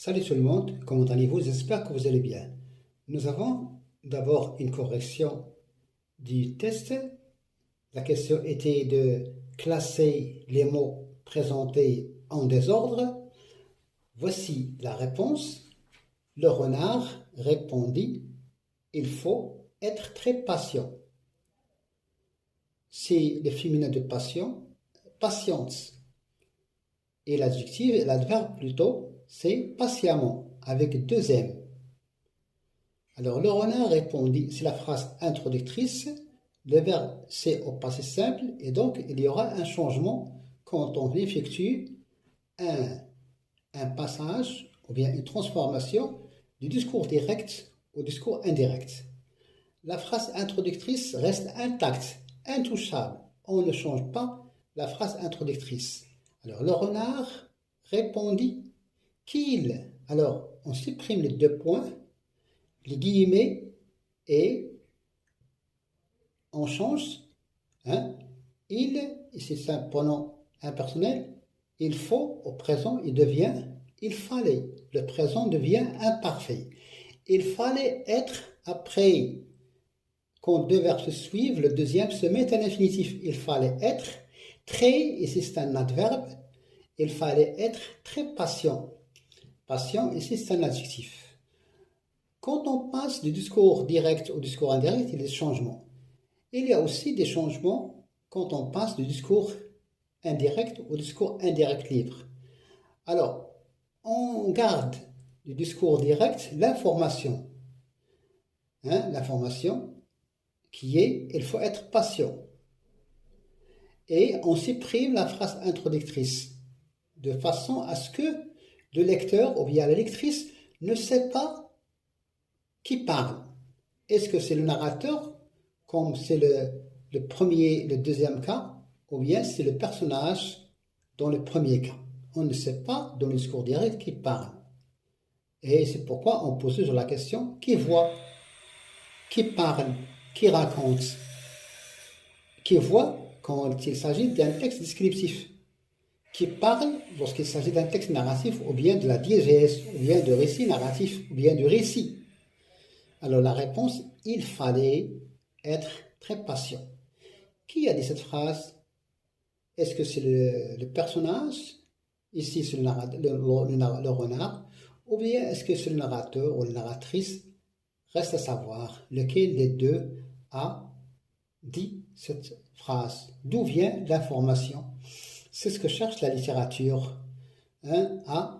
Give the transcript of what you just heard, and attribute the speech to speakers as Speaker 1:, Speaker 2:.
Speaker 1: Salut tout le monde, comment allez-vous? J'espère que vous allez bien. Nous avons d'abord une correction du test. La question était de classer les mots présentés en désordre. Voici la réponse. Le renard répondit: il faut être très patient. C'est le féminin de passion, patience. Et l'adjectif, l'adverbe plutôt, c'est patiemment, avec deux M. Alors, le renard répondit, c'est la phrase introductrice. Le verbe, c'est au passé simple, et donc il y aura un changement quand on effectue un passage ou bien une transformation du discours direct au discours indirect. La phrase introductrice reste intacte, intouchable. On ne change pas la phrase introductrice. Alors, le renard répondit qu'il. Alors, on supprime les deux points, les guillemets, et on change, hein, il, ici c'est un pronom impersonnel, il faut, au présent, il devient il fallait. Le présent devient imparfait. Il fallait être après. Quand deux verbes se suivent, le deuxième se met à l'infinitif. Il fallait être très, ici c'est un adverbe, il fallait être très patient. Patient, ici c'est un adjectif. Quand on passe du discours direct au discours indirect, il y a des changements. Il y a aussi des changements quand on passe du discours indirect au discours indirect libre. Alors, on garde du discours direct l'information. L'information qui est « il faut être patient ». Et on supprime la phrase introductrice de façon à ce que le lecteur ou bien la lectrice ne sait pas qui parle. Est-ce que c'est le narrateur, comme c'est le premier, le deuxième cas, ou bien c'est le personnage dans le premier cas? On ne sait pas dans le discours direct qui parle. Et c'est pourquoi on pose toujours la question qui voit, qui parle, qui raconte, qui voit quand il s'agit d'un texte descriptif, qui parle lorsqu'il s'agit d'un texte narratif, ou bien de la diégèse, ou bien de récit narratif, ou bien du récit. Alors la réponse, il fallait être très patient. Qui a dit cette phrase? Est-ce que c'est le personnage? Ici, c'est le renard. Ou bien est-ce que c'est le narrateur ou la narratrice? Reste à savoir lequel des deux a dit cette phrase. D'où vient l'information? C'est ce que cherche la littérature. À